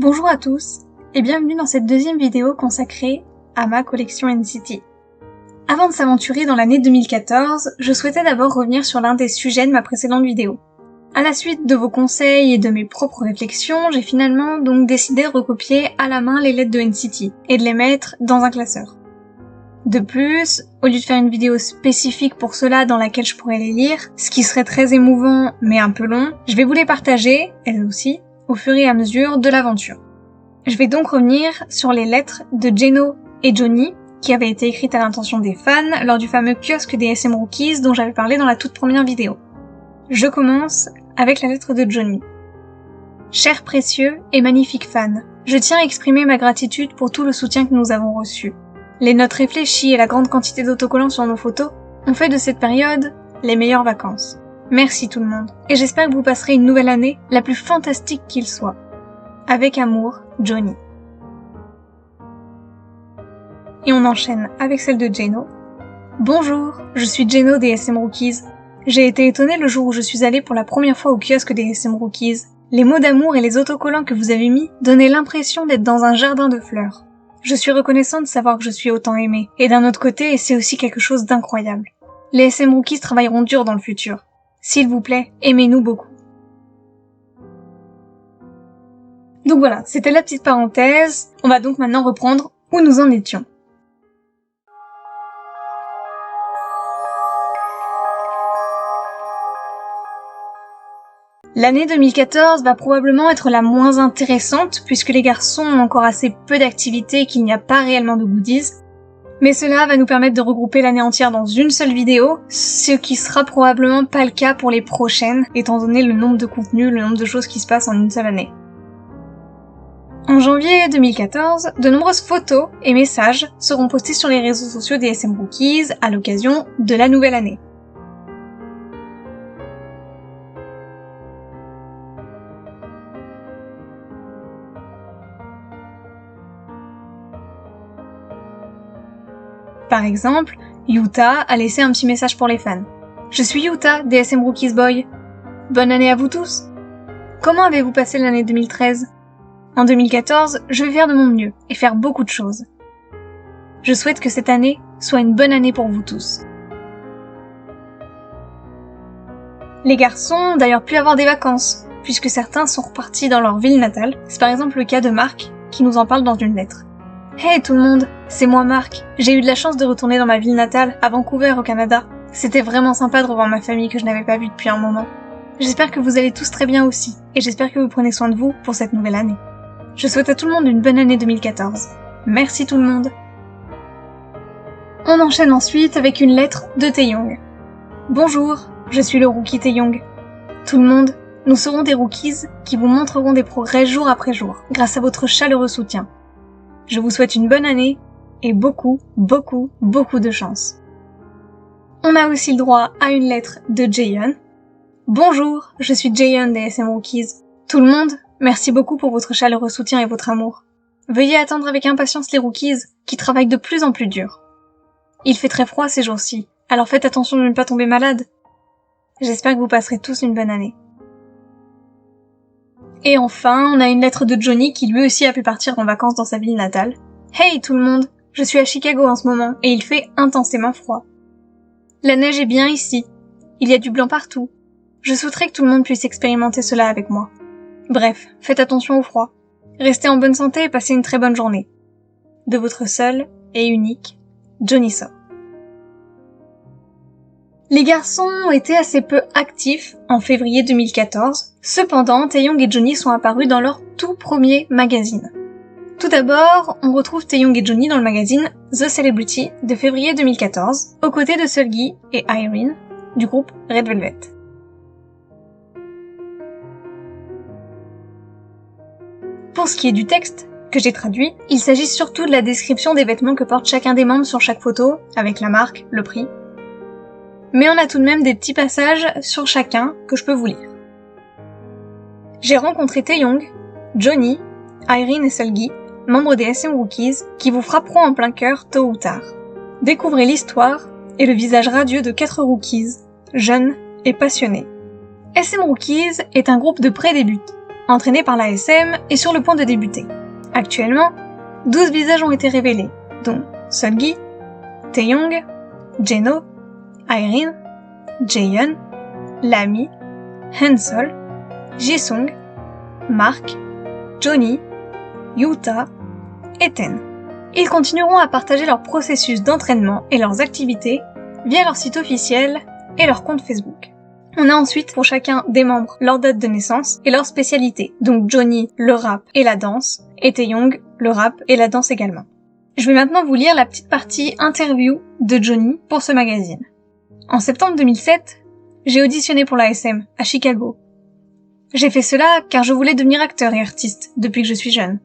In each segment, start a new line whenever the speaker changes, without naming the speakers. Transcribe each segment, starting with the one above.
Bonjour à tous et bienvenue dans cette deuxième vidéo consacrée à ma collection NCT. Avant de s'aventurer dans l'année 2014, je souhaitais d'abord revenir sur l'un des sujets de ma précédente vidéo. À la suite de vos conseils et de mes propres réflexions, j'ai finalement donc décidé de recopier à la main les lettres de NCT et de les mettre dans un classeur. De plus, au lieu de faire une vidéo spécifique pour cela dans laquelle je pourrais les lire, ce qui serait très émouvant mais un peu long, je vais vous les partager, elles aussi, au fur et à mesure de l'aventure. Je vais donc revenir sur les lettres de Jeno et Johnny, qui avaient été écrites à l'intention des fans lors du fameux kiosque des SM Rookies dont j'avais parlé dans la toute première vidéo. Je commence avec la lettre de Johnny. Chers précieux et magnifiques fans, je tiens à exprimer ma gratitude pour tout le soutien que nous avons reçu. Les notes réfléchies et la grande quantité d'autocollants sur nos photos ont fait de cette période les meilleures vacances. Merci tout le monde, et j'espère que vous passerez une nouvelle année la plus fantastique qu'il soit. Avec amour, Johnny. Et on enchaîne avec celle de Jeno. Bonjour, je suis Jeno des SM Rookies. J'ai été étonnée le jour où je suis allée pour la première fois au kiosque des SM Rookies. Les mots d'amour et les autocollants que vous avez mis donnaient l'impression d'être dans un jardin de fleurs. Je suis reconnaissante de savoir que je suis autant aimée, et d'un autre côté, c'est aussi quelque chose d'incroyable. Les SM Rookies travailleront dur dans le futur. S'il vous plaît, aimez-nous beaucoup. Donc voilà, c'était la petite parenthèse. On va donc maintenant reprendre où nous en étions. L'année 2014 va probablement être la moins intéressante puisque les garçons ont encore assez peu d'activités et qu'il n'y a pas réellement de goodies. Mais cela va nous permettre de regrouper l'année entière dans une seule vidéo, ce qui sera probablement pas le cas pour les prochaines, étant donné le nombre de contenus, le nombre de choses qui se passent en une seule année. En janvier 2014, de nombreuses photos et messages seront postés sur les réseaux sociaux des SM Rookies à l'occasion de la nouvelle année. Par exemple, Yuta a laissé un petit message pour les fans. Je suis Yuta des SM Rookies Boy. Bonne année à vous tous. Comment avez-vous passé l'année 2013 ? En 2014, je vais faire de mon mieux et faire beaucoup de choses. Je souhaite que cette année soit une bonne année pour vous tous. Les garçons ont d'ailleurs pu avoir des vacances, puisque certains sont repartis dans leur ville natale. C'est par exemple le cas de Mark, qui nous en parle dans une lettre. Hey tout le monde, c'est moi Mark. J'ai eu de la chance de retourner dans ma ville natale, à Vancouver au Canada. C'était vraiment sympa de revoir ma famille que je n'avais pas vue depuis un moment. J'espère que vous allez tous très bien aussi, et j'espère que vous prenez soin de vous pour cette nouvelle année. Je souhaite à tout le monde une bonne année 2014. Merci tout le monde. On enchaîne ensuite avec une lettre de Taeyong. Bonjour, je suis le rookie Taeyong. Tout le monde, nous serons des rookies qui vous montreront des progrès jour après jour, grâce à votre chaleureux soutien. Je vous souhaite une bonne année et beaucoup de chance. On a aussi le droit à une lettre de Jaehyun. Bonjour, je suis Jaehyun des SM Rookies. Tout le monde, merci beaucoup pour votre chaleureux soutien et votre amour. Veuillez attendre avec impatience les Rookies, qui travaillent de plus en plus dur. Il fait très froid ces jours-ci, alors faites attention de ne pas tomber malade. J'espère que vous passerez tous une bonne année. Et enfin, on a une lettre de Johnny qui lui aussi a pu partir en vacances dans sa ville natale. Hey tout le monde, je suis à Chicago en ce moment et il fait intensément froid. La neige est bien ici. Il y a du blanc partout. Je souhaiterais que tout le monde puisse expérimenter cela avec moi. Bref, faites attention au froid. Restez en bonne santé et passez une très bonne journée. De votre seul et unique Johnny So. Les garçons ont été assez peu actifs en février 2014, cependant Taeyong et Johnny sont apparus dans leur tout premier magazine. Tout d'abord, on retrouve Taeyong et Johnny dans le magazine The Celebrity de février 2014, aux côtés de Seulgi et Irene, du groupe Red Velvet. Pour ce qui est du texte, que j'ai traduit, il s'agit surtout de la description des vêtements que porte chacun des membres sur chaque photo, avec la marque, le prix. Mais on a tout de même des petits passages sur chacun que je peux vous lire. J'ai rencontré Taeyong, Johnny, Irene et Seulgi, membres des SM Rookies, qui vous frapperont en plein cœur tôt ou tard. Découvrez l'histoire et le visage radieux de 4 rookies, jeunes et passionnés. SM Rookies est un groupe de pré-début. entraîné par la SM, est sur le point de débuter. Actuellement, 12 visages ont été révélés, dont Seulgi, Taeyong, Jeno, Irene, Jaehyun, Lami, Hansol, Jisung, Mark, Johnny, Yuta et Ten. Ils continueront à partager leur processus d'entraînement et leurs activités via leur site officiel et leur compte Facebook. On a ensuite pour chacun des membres leur date de naissance et leur spécialité, donc Johnny le rap et la danse, et Taeyong le rap et la danse également. Je vais maintenant vous lire la petite partie interview de Johnny pour ce magazine. En septembre 2007, j'ai auditionné pour la SM à Chicago. J'ai fait cela car je voulais devenir acteur et artiste depuis que je suis jeune.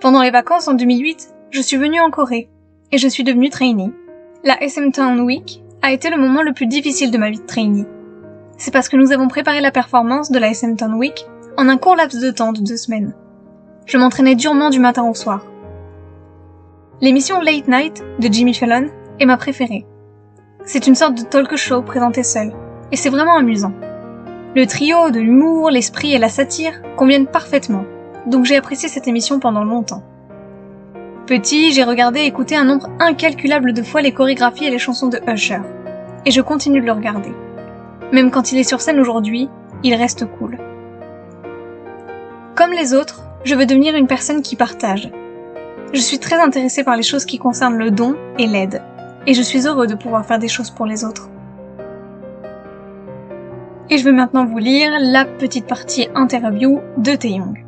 Pendant les vacances en 2008, je suis venue en Corée et je suis devenue trainee. La SM Town Week a été le moment le plus difficile de ma vie de trainee. C'est parce que nous avons préparé la performance de la SM Town Week en un court laps de temps de 2 semaines. Je m'entraînais durement du matin au soir. L'émission Late Night de Jimmy Fallon est ma préférée. C'est une sorte de talk show présenté seul, et c'est vraiment amusant. Le trio de l'humour, l'esprit et la satire conviennent parfaitement, donc j'ai apprécié cette émission pendant longtemps. Petit, j'ai regardé et écouté un nombre incalculable de fois les chorégraphies et les chansons de Usher, et je continue de le regarder. Même quand il est sur scène aujourd'hui, il reste cool. Comme les autres, je veux devenir une personne qui partage. Je suis très intéressée par les choses qui concernent le don et l'aide, et je suis heureux de pouvoir faire des choses pour les autres. Et je vais maintenant vous lire la petite partie interview de Taeyong.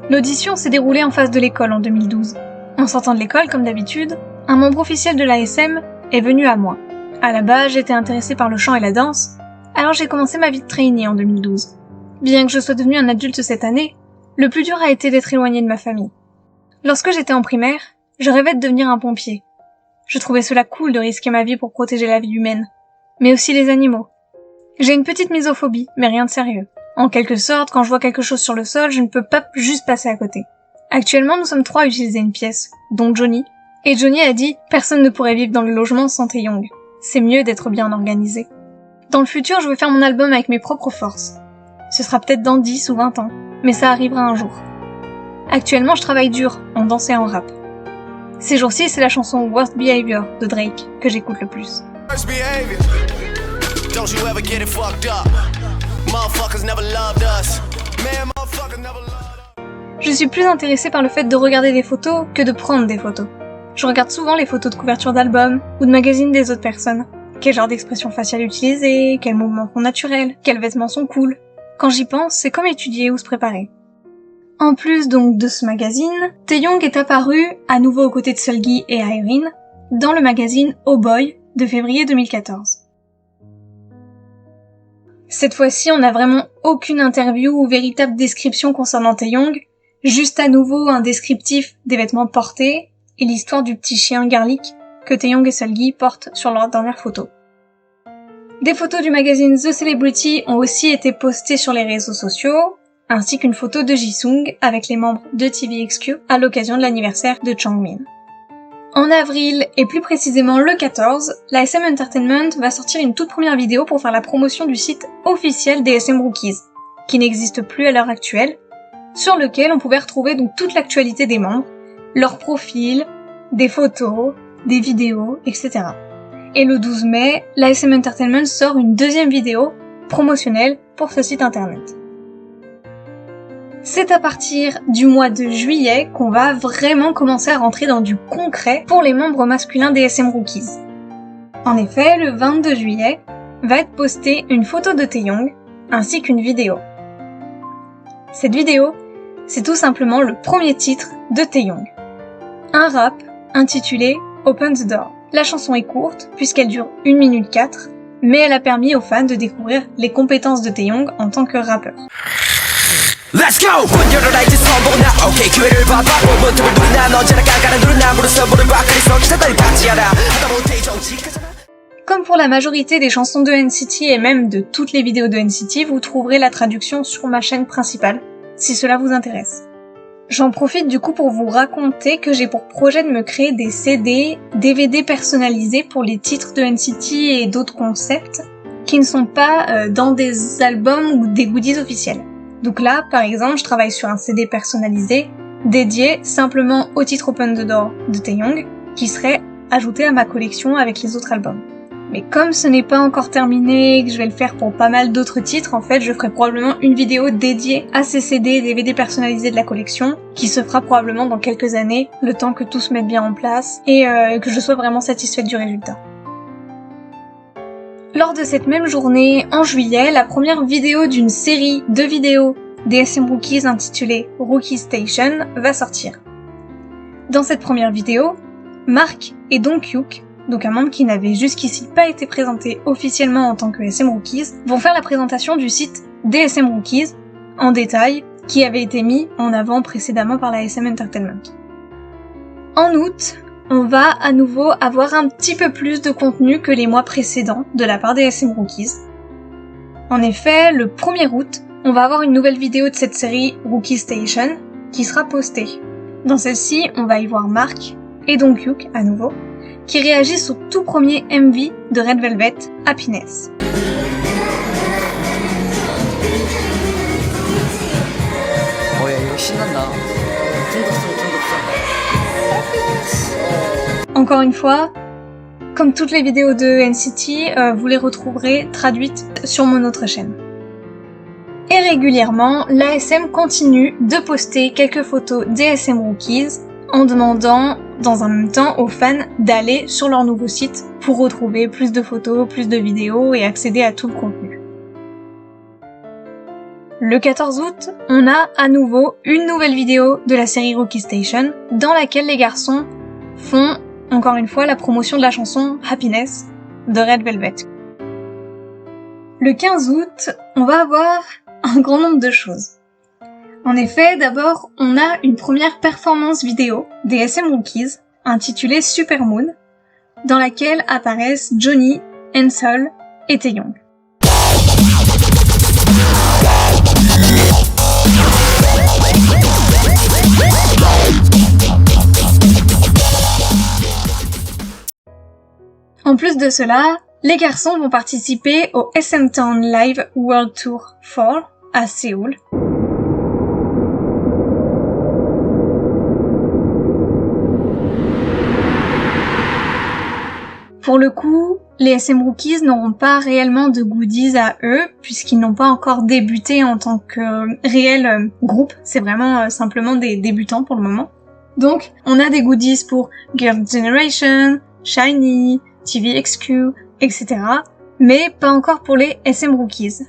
L'audition s'est déroulée en face de l'école en 2012. En sortant de l'école, comme d'habitude, un membre officiel de l'ASM est venu à moi. À la base, j'étais intéressée par le chant et la danse, alors j'ai commencé ma vie de trainee en 2012. Bien que je sois devenue un adulte cette année, le plus dur a été d'être éloignée de ma famille. Lorsque j'étais en primaire, je rêvais de devenir un pompier. Je trouvais cela cool de risquer ma vie pour protéger la vie humaine, mais aussi les animaux. J'ai une petite misophobie, mais rien de sérieux. En quelque sorte, quand je vois quelque chose sur le sol, je ne peux pas juste passer à côté. Actuellement, nous sommes 3 à utiliser une pièce, dont Johnny. Et Johnny a dit « Personne ne pourrait vivre dans le logement sans Taeyong. C'est mieux d'être bien organisé. » Dans le futur, je veux faire mon album avec mes propres forces. Ce sera peut-être dans 10 ou 20 ans, mais ça arrivera un jour. Actuellement, je travaille dur, en danse et en rap. Ces jours-ci, c'est la chanson Worst Behavior de Drake que j'écoute le plus. Je suis plus intéressée par le fait de regarder des photos que de prendre des photos. Je regarde souvent les photos de couverture d'albums ou de magazines des autres personnes. Quel genre d'expression faciale utiliser, quels mouvements sont naturels, quels vêtements sont cool. Quand j'y pense, c'est comme étudier ou se préparer. En plus donc de ce magazine, Taeyong est apparu, à nouveau aux côtés de Seulgi et Irene, dans le magazine Oh Boy de février 2014. Cette fois-ci, on n'a vraiment aucune interview ou véritable description concernant Taeyong, juste à nouveau un descriptif des vêtements portés et l'histoire du petit chien Garlic que Taeyong et Seulgi portent sur leur dernière photo. Des photos du magazine The Celebrity ont aussi été postées sur les réseaux sociaux, ainsi qu'une photo de Jisung avec les membres de TVXQ à l'occasion de l'anniversaire de Changmin. En avril, et plus précisément le 14, la SM Entertainment va sortir une toute première vidéo pour faire la promotion du site officiel des SM Rookies, qui n'existe plus à l'heure actuelle, sur lequel on pouvait retrouver donc toute l'actualité des membres, leurs profils, des photos, des vidéos, etc. Et le 12 mai, la SM Entertainment sort une deuxième vidéo promotionnelle pour ce site internet. C'est à partir du mois de juillet qu'on va vraiment commencer à rentrer dans du concret pour les membres masculins des SM Rookies. En effet, le 22 juillet, va être postée une photo de Taeyong, ainsi qu'une vidéo. Cette vidéo, c'est tout simplement le premier titre de Taeyong. Un rap intitulé Open the Door. La chanson est courte, puisqu'elle dure 1 minute 4, mais elle a permis aux fans de découvrir les compétences de Taeyong en tant que rappeur. Let's go! Comme pour la majorité des chansons de NCT et même de toutes les vidéos de NCT, vous trouverez la traduction sur ma chaîne principale, si cela vous intéresse. J'en profite du coup pour vous raconter que j'ai pour projet de me créer des CD, DVD personnalisés pour les titres de NCT et d'autres concepts qui ne sont pas dans des albums ou des goodies officiels. Donc là, par exemple, je travaille sur un CD personnalisé dédié simplement au titre Open the Door de Taeyong, qui serait ajouté à ma collection avec les autres albums. Mais comme ce n'est pas encore terminé, que je vais le faire pour pas mal d'autres titres, en fait, je ferai probablement une vidéo dédiée à ces CD et DVD personnalisés de la collection, qui se fera probablement dans quelques années, le temps que tout se mette bien en place, et que je sois vraiment satisfaite du résultat. Lors de cette même journée, en juillet, la première vidéo d'une série de vidéos des SM Rookies intitulée Rookie Station va sortir. Dans cette première vidéo, Mark et Donghyuk, donc un membre qui n'avait jusqu'ici pas été présenté officiellement en tant que SM Rookies, vont faire la présentation du site des SM Rookies, en détail, qui avait été mis en avant précédemment par la SM Entertainment. En août, on va à nouveau avoir un petit peu plus de contenu que les mois précédents de la part des SM Rookies. En effet, le 1er août, on va avoir une nouvelle vidéo de cette série Rookie Station qui sera postée. Dans celle-ci, on va y voir Mark et Donghyuk à nouveau, qui réagissent au tout premier MV de Red Velvet, Happiness. Encore une fois, comme toutes les vidéos de NCT, vous les retrouverez traduites sur mon autre chaîne. Et régulièrement, l'ASM continue de poster quelques photos des SM Rookies en demandant dans un même temps aux fans d'aller sur leur nouveau site pour retrouver plus de photos, plus de vidéos et accéder à tout le contenu. Le 14 août, on a à nouveau une nouvelle vidéo de la série Rookie Station dans laquelle les garçons font encore une fois la promotion de la chanson Happiness de Red Velvet. Le 15 août, on va avoir un grand nombre de choses. En effet, d'abord, on a une première performance vidéo des SM Rookies intitulée Super Moon, dans laquelle apparaissent Johnny, Ensol et Taeyong. En plus de cela, les garçons vont participer au SM Town Live World Tour 4 à Séoul. Pour le coup, les SM Rookies n'auront pas réellement de goodies à eux, puisqu'ils n'ont pas encore débuté en tant que réel groupe, c'est vraiment simplement des débutants pour le moment. Donc, on a des goodies pour Girls' Generation, SHINee, TVXQ, etc. Mais pas encore pour les SM Rookies.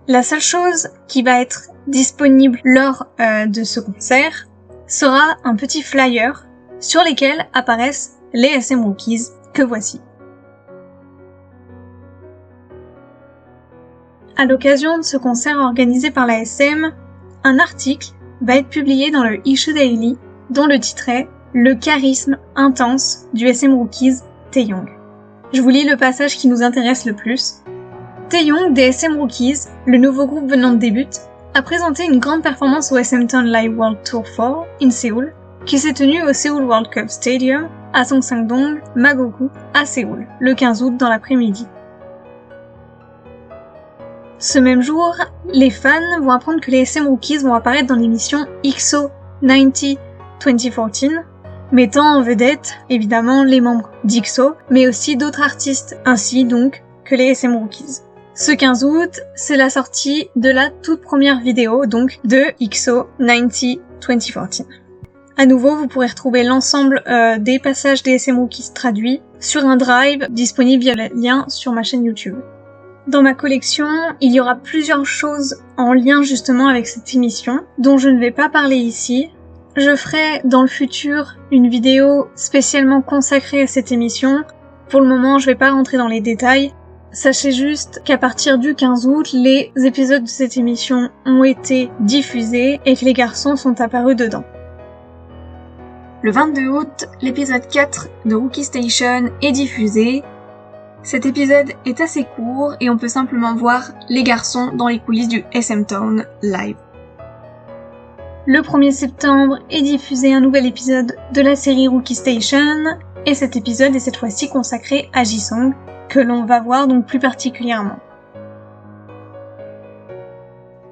La seule chose qui va être disponible lors de ce concert sera un petit flyer sur lequel apparaissent les SM Rookies que voici. À l'occasion de ce concert organisé par la SM, un article va être publié dans le Issue Daily dont le titre est « Le charisme intense du SM Rookies Taeyong ». Je vous lis le passage qui nous intéresse le plus. Taeyong des SM Rookies, le nouveau groupe venant de début, a présenté une grande performance au SM Town Live World Tour 4 in Séoul, qui s'est tenue au Seoul World Cup Stadium à Songsan-dong, Magoku, à Séoul, le 15 août dans l'après-midi. Ce même jour, les fans vont apprendre que les SM Rookies vont apparaître dans l'émission EXO 90 2014, mettant en vedette évidemment les membres d'EXO, mais aussi d'autres artistes, ainsi donc que les SM Rookies. Ce 15 août, c'est la sortie de la toute première vidéo, donc de EXO 90 2014. À nouveau, vous pourrez retrouver l'ensemble des passages des SM Rookies traduits sur un drive disponible via le lien sur ma chaîne YouTube. Dans ma collection, il y aura plusieurs choses en lien justement avec cette émission, dont je ne vais pas parler ici. Je ferai dans le futur une vidéo spécialement consacrée à cette émission. Pour le moment, je vais pas rentrer dans les détails. Sachez juste qu'à partir du 15 août, les épisodes de cette émission ont été diffusés et que les garçons sont apparus dedans. Le 22 août, l'épisode 4 de Rookie Station est diffusé. Cet épisode est assez court et on peut simplement voir les garçons dans les coulisses du SM Town Live. Le 1er septembre est diffusé un nouvel épisode de la série Rookie Station et cet épisode est cette fois-ci consacré à Jisung, que l'on va voir donc plus particulièrement.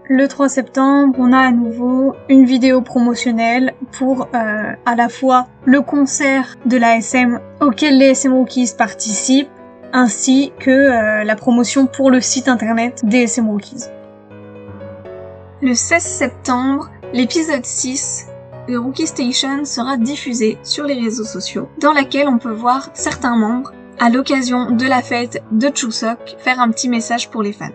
le 3 septembre, on a à nouveau une vidéo promotionnelle pour à la fois le concert de l'ASM auquel les SM Rookies participent, ainsi que la promotion pour le site internet des SM Rookies. Le 16 septembre, l'épisode 6 de Rookie Station sera diffusé sur les réseaux sociaux, dans laquelle on peut voir certains membres, à l'occasion de la fête de Chuseok, faire un petit message pour les fans.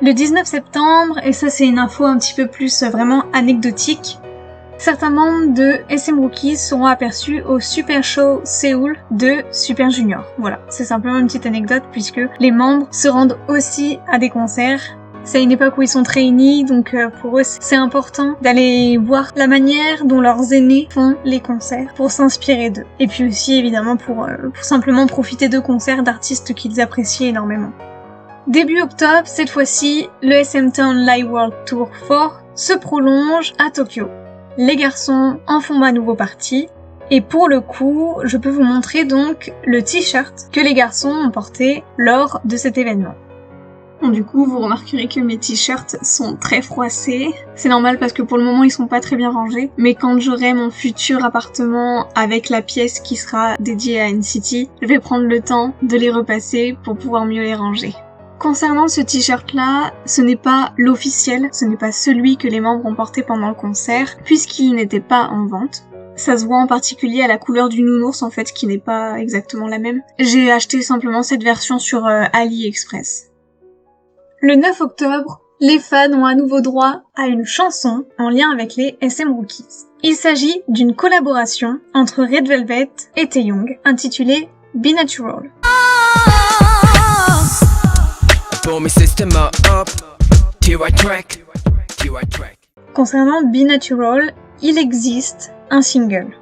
Le 19 septembre, et ça c'est une info un petit peu plus vraiment anecdotique, certains membres de SM Rookies seront aperçus au Super Show Séoul de Super Junior. Voilà, c'est simplement une petite anecdote puisque les membres se rendent aussi à des concerts. C'est une époque où ils sont trainees, donc pour eux c'est important d'aller voir la manière dont leurs aînés font les concerts pour s'inspirer d'eux. Et puis aussi évidemment pour simplement profiter de concerts d'artistes qu'ils apprécient énormément. Début octobre, cette fois-ci, le SM Town Live World Tour 4 se prolonge à Tokyo. Les garçons en font à nouveau partie, et pour le coup, je peux vous montrer donc le t-shirt que les garçons ont porté lors de cet événement. Bon, du coup, vous remarquerez que mes t-shirts sont très froissés. C'est normal parce que pour le moment, ils sont pas très bien rangés. Mais quand j'aurai mon futur appartement avec la pièce qui sera dédiée à NCT, je vais prendre le temps de les repasser pour pouvoir mieux les ranger. Concernant ce t-shirt-là, ce n'est pas l'officiel, ce n'est pas celui que les membres ont porté pendant le concert, puisqu'il n'était pas en vente. Ça se voit en particulier à la couleur du nounours en fait, qui n'est pas exactement la même. J'ai acheté simplement cette version sur AliExpress. Le 9 octobre, les fans ont à nouveau droit à une chanson en lien avec les SM Rookies. Il s'agit d'une collaboration entre Red Velvet et Taehyung, intitulée Be Natural. Concernant Be Natural, il existe un single.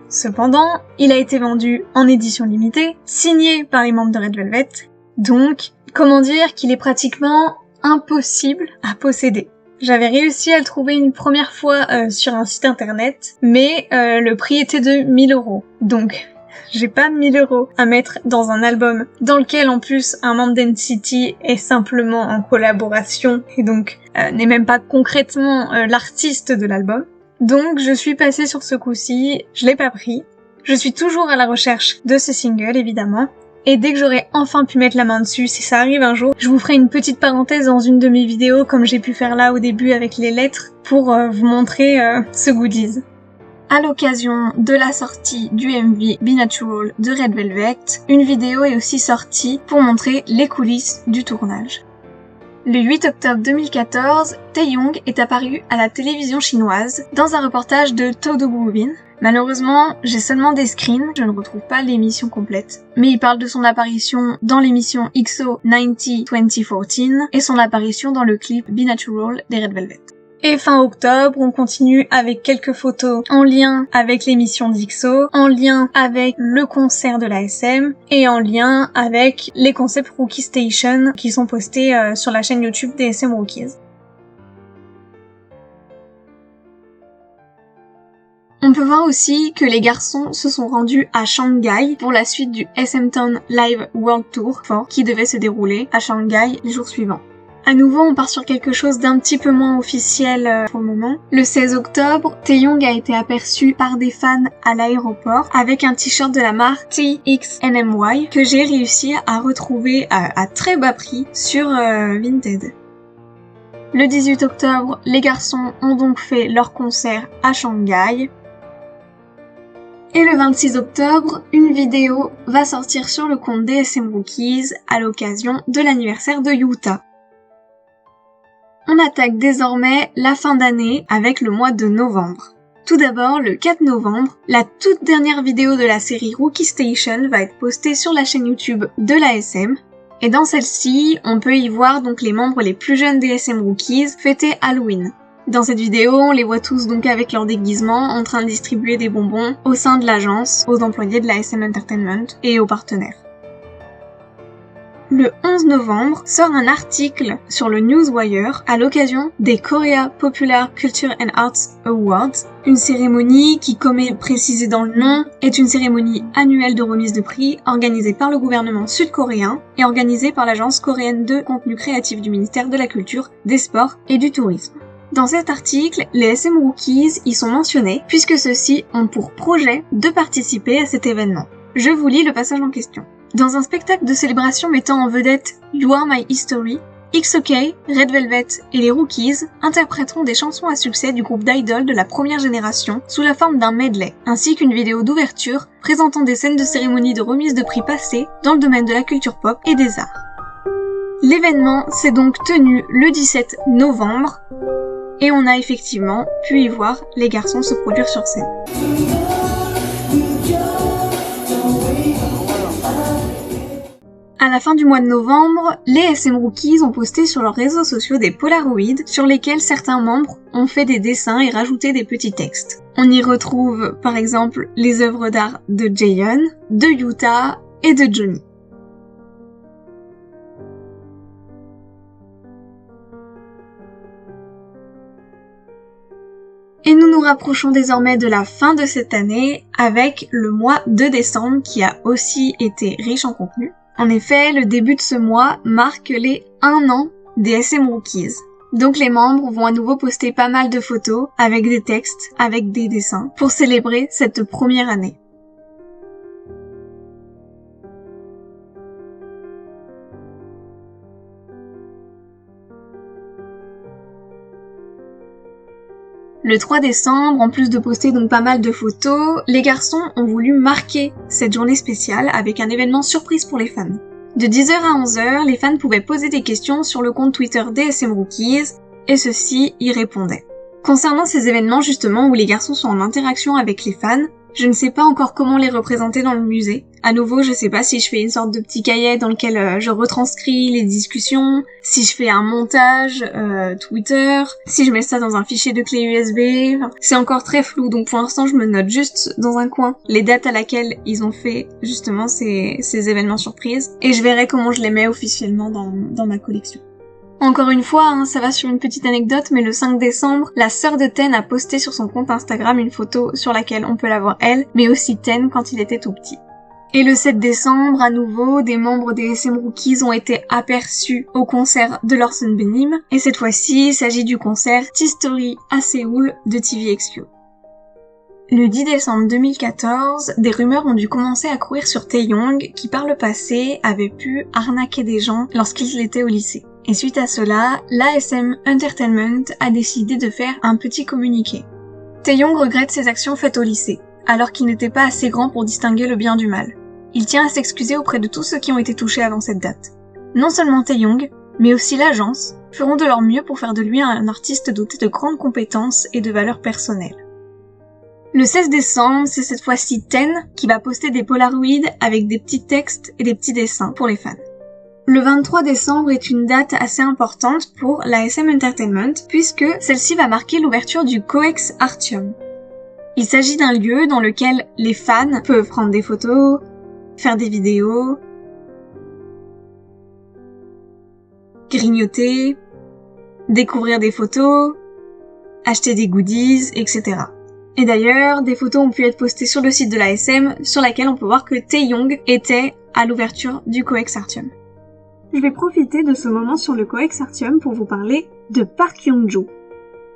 Cependant, il a été vendu en édition limitée, signé par les membres de Red Velvet, donc comment dire qu'il est pratiquement impossible à posséder. J'avais réussi à le trouver une première fois sur un site internet, mais le prix était de 1000 €. Donc j'ai pas 1000 € à mettre dans un album dans lequel en plus un membre d'NCT est simplement en collaboration et donc n'est même pas concrètement l'artiste de l'album. Donc je suis passée sur ce coup-ci, je l'ai pas pris. Je suis toujours à la recherche de ce single évidemment. Et dès que j'aurai enfin pu mettre la main dessus, si ça arrive un jour, je vous ferai une petite parenthèse dans une de mes vidéos comme j'ai pu faire là au début avec les lettres pour vous montrer ce goodies. À l'occasion de la sortie du MV Be Natural de Red Velvet, une vidéo est aussi sortie pour montrer les coulisses du tournage. Le 8 octobre 2014, Taehyung est apparu à la télévision chinoise dans un reportage de Todo Gurbin. Malheureusement, j'ai seulement des screens, je ne retrouve pas l'émission complète. Mais il parle de son apparition dans l'émission EXO 90 2014 et son apparition dans le clip Be Natural des Red Velvet. Et fin octobre, on continue avec quelques photos en lien avec l'émission d'EXO, en lien avec le concert de l'ASM et en lien avec les concepts Rookie Station qui sont postés sur la chaîne YouTube des SM Rookies. On peut voir aussi que les garçons se sont rendus à Shanghai pour la suite du SM Town Live World Tour 4 qui devait se dérouler à Shanghai les jours suivants. À nouveau, on part sur quelque chose d'un petit peu moins officiel pour le moment. Le 16 octobre, Taehyung a été aperçu par des fans à l'aéroport avec un t-shirt de la marque TXNMY que j'ai réussi à retrouver à très bas prix sur Vinted. Le 18 octobre, les garçons ont donc fait leur concert à Shanghai. Et le 26 octobre, une vidéo va sortir sur le compte des SM Rookies à l'occasion de l'anniversaire de Yuta. On attaque désormais la fin d'année avec le mois de novembre. Tout d'abord, le 4 novembre, la toute dernière vidéo de la série Rookie Station va être postée sur la chaîne YouTube de l'ASM. Et dans celle-ci, on peut y voir donc les membres les plus jeunes des SM Rookies fêter Halloween. Dans cette vidéo, on les voit tous donc avec leur déguisement en train de distribuer des bonbons au sein de l'agence, aux employés de la SM Entertainment et aux partenaires. le 11 novembre, sort un article sur le Newswire à l'occasion des Korea Popular Culture and Arts Awards, une cérémonie qui, comme est précisé dans le nom, est une cérémonie annuelle de remise de prix organisée par le gouvernement sud-coréen et organisée par l'agence coréenne de contenu créatif du ministère de la Culture, des Sports et du Tourisme. Dans cet article, les SM Rookies y sont mentionnés puisque ceux-ci ont pour projet de participer à cet événement. Je vous lis le passage en question. Dans un spectacle de célébration mettant en vedette You Are My History, XOK, Red Velvet et les Rookies interpréteront des chansons à succès du groupe d'idoles de la première génération sous la forme d'un medley, ainsi qu'une vidéo d'ouverture présentant des scènes de cérémonie de remise de prix passées dans le domaine de la culture pop et des arts. L'événement s'est donc tenu le 17 novembre et on a effectivement pu y voir les garçons se produire sur scène. À la fin du mois de novembre, les SM Rookies ont posté sur leurs réseaux sociaux des Polaroids sur lesquels certains membres ont fait des dessins et rajouté des petits textes. On y retrouve par exemple les œuvres d'art de Jaehyun, de Yuta et de Johnny. Et nous nous rapprochons désormais de la fin de cette année avec le mois de décembre qui a aussi été riche en contenu. En effet, le début de ce mois marque les 1 an des SM Rookies. Donc les membres vont à nouveau poster pas mal de photos avec des textes, avec des dessins pour célébrer cette première année. Le 3 décembre, en plus de poster donc pas mal de photos, les garçons ont voulu marquer cette journée spéciale avec un événement surprise pour les fans. De 10h à 11h, les fans pouvaient poser des questions sur le compte Twitter des SM Rookies, et ceux-ci y répondaient. Concernant ces événements justement où les garçons sont en interaction avec les fans, je ne sais pas encore comment les représenter dans le musée. À nouveau, je sais pas si je fais une sorte de petit cahier dans lequel je retranscris les discussions, si je fais un montage Twitter, si je mets ça dans un fichier de clé USB. Enfin, c'est encore très flou, donc pour l'instant je me note juste dans un coin les dates à laquelle ils ont fait justement ces événements surprises, et je verrai comment je les mets officiellement dans ma collection. Encore une fois, ça va sur une petite anecdote, mais le 5 décembre, la sœur de Ten a posté sur son compte Instagram une photo sur laquelle on peut la voir elle, mais aussi Ten quand il était tout petit. Et le 7 décembre, à nouveau, des membres des SM Rookies ont été aperçus au concert de Lorson Benim, et cette fois-ci, il s'agit du concert T-Story à Séoul de TVXQ. Le 10 décembre 2014, des rumeurs ont dû commencer à courir sur Taeyong, qui par le passé avait pu arnaquer des gens lorsqu'il était au lycée. Et suite à cela, l'ASM Entertainment a décidé de faire un petit communiqué. Taeyong regrette ses actions faites au lycée, alors qu'il n'était pas assez grand pour distinguer le bien du mal. Il tient à s'excuser auprès de tous ceux qui ont été touchés avant cette date. Non seulement Taeyong, mais aussi l'agence, feront de leur mieux pour faire de lui un artiste doté de grandes compétences et de valeurs personnelles. Le 16 décembre, c'est cette fois-ci Ten qui va poster des Polaroids avec des petits textes et des petits dessins pour les fans. Le 23 décembre est une date assez importante pour la SM Entertainment puisque celle-ci va marquer l'ouverture du Coex Artium. Il s'agit d'un lieu dans lequel les fans peuvent prendre des photos, faire des vidéos, grignoter, découvrir des photos, acheter des goodies, etc. Et d'ailleurs, des photos ont pu être postées sur le site de la SM sur laquelle on peut voir que Taeyong était à l'ouverture du Coex Artium. Je vais profiter de ce moment sur le Coex Artium pour vous parler de Park Hyung-joo.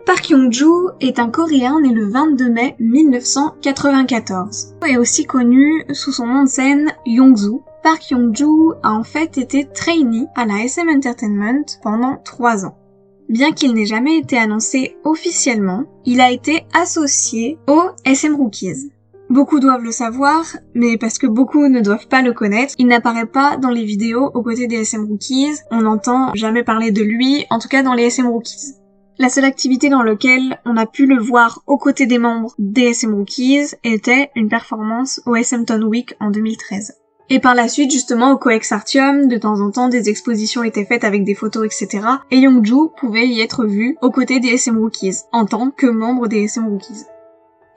Park Hyung-joo est un Coréen né le 22 mai 1994. Il est aussi connu sous son nom de scène Youngsu. Park Hyung-joo a en fait été trainee à la SM Entertainment pendant 3 ans. Bien qu'il n'ait jamais été annoncé officiellement, il a été associé aux SM Rookies. Beaucoup doivent le savoir, mais parce que beaucoup ne doivent pas le connaître, il n'apparaît pas dans les vidéos aux côtés des SM Rookies, on n'entend jamais parler de lui, en tout cas dans les SM Rookies. La seule activité dans laquelle on a pu le voir aux côtés des membres des SM Rookies était une performance au SM Town Week en 2013. Et par la suite, justement, au Coex Artium, de temps en temps, des expositions étaient faites avec des photos, etc. Et Youngju pouvait y être vu aux côtés des SM Rookies, en tant que membre des SM Rookies.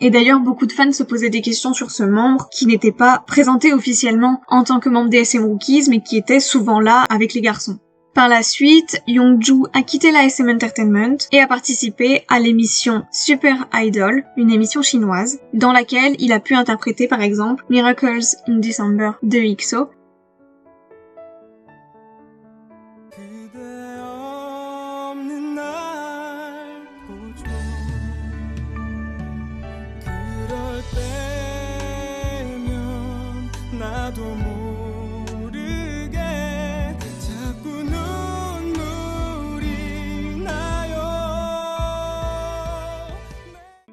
Et d'ailleurs, beaucoup de fans se posaient des questions sur ce membre qui n'était pas présenté officiellement en tant que membre des SM Rookies, mais qui était souvent là avec les garçons. Par la suite, Youngju a quitté la SM Entertainment et a participé à l'émission Super Idol, une émission chinoise, dans laquelle il a pu interpréter par exemple Miracles in December de EXO.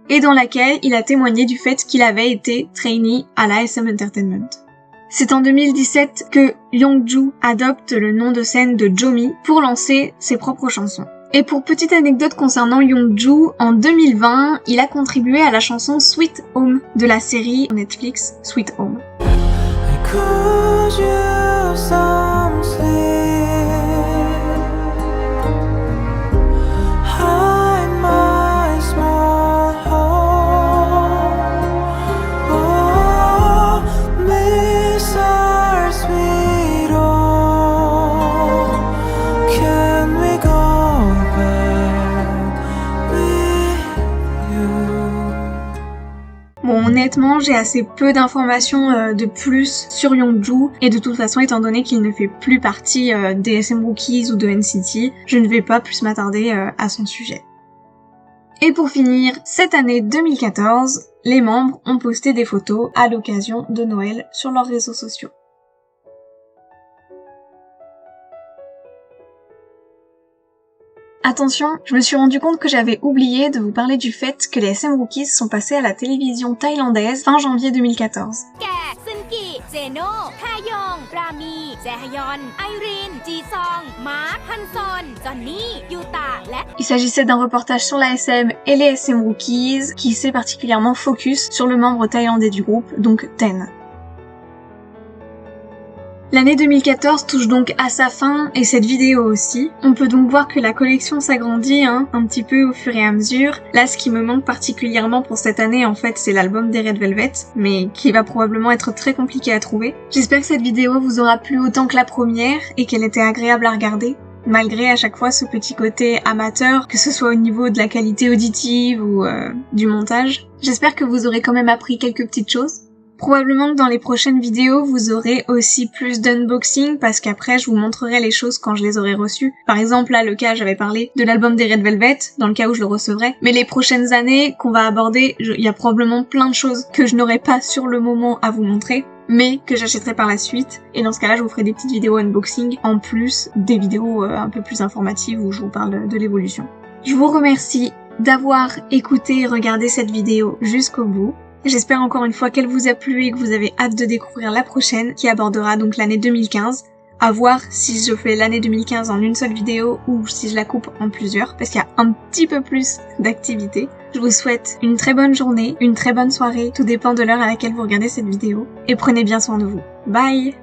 Et dans laquelle il a témoigné du fait qu'il avait été trainee à la SM Entertainment. C'est en 2017 que Youngju adopte le nom de scène de Jomi pour lancer ses propres chansons. Et pour petite anecdote concernant Youngju, en 2020, il a contribué à la chanson Sweet Home de la série Netflix Sweet Home. Honnêtement, j'ai assez peu d'informations de plus sur Youngju, et de toute façon, étant donné qu'il ne fait plus partie des SM Rookies ou de NCT, je ne vais pas plus m'attarder à son sujet. Et pour finir, cette année 2014, les membres ont posté des photos à l'occasion de Noël sur leurs réseaux sociaux. Attention, je me suis rendu compte que j'avais oublié de vous parler du fait que les SM Rookies sont passés à la télévision thaïlandaise fin janvier 2014. Il s'agissait d'un reportage sur la SM et les SM Rookies qui s'est particulièrement focus sur le membre thaïlandais du groupe, donc Ten. L'année 2014 touche donc à sa fin, et cette vidéo aussi. On peut donc voir que la collection s'agrandit un petit peu au fur et à mesure. Là, ce qui me manque particulièrement pour cette année, en fait, c'est l'album des Red Velvet, mais qui va probablement être très compliqué à trouver. J'espère que cette vidéo vous aura plu autant que la première, et qu'elle était agréable à regarder, malgré à chaque fois ce petit côté amateur, que ce soit au niveau de la qualité auditive ou du montage. J'espère que vous aurez quand même appris quelques petites choses. Probablement que dans les prochaines vidéos, vous aurez aussi plus d'unboxing parce qu'après, je vous montrerai les choses quand je les aurai reçues. Par exemple, là, le cas, j'avais parlé de l'album des Red Velvet, dans le cas où je le recevrai. Mais les prochaines années qu'on va aborder, il y a probablement plein de choses que je n'aurai pas sur le moment à vous montrer, mais que j'achèterai par la suite. Et dans ce cas-là, je vous ferai des petites vidéos unboxing, en plus des vidéos un peu plus informatives où je vous parle de l'évolution. Je vous remercie d'avoir écouté et regardé cette vidéo jusqu'au bout. J'espère encore une fois qu'elle vous a plu et que vous avez hâte de découvrir la prochaine qui abordera donc l'année 2015. À voir si je fais l'année 2015 en une seule vidéo ou si je la coupe en plusieurs parce qu'il y a un petit peu plus d'activité. Je vous souhaite une très bonne journée, une très bonne soirée, tout dépend de l'heure à laquelle vous regardez cette vidéo et prenez bien soin de vous. Bye!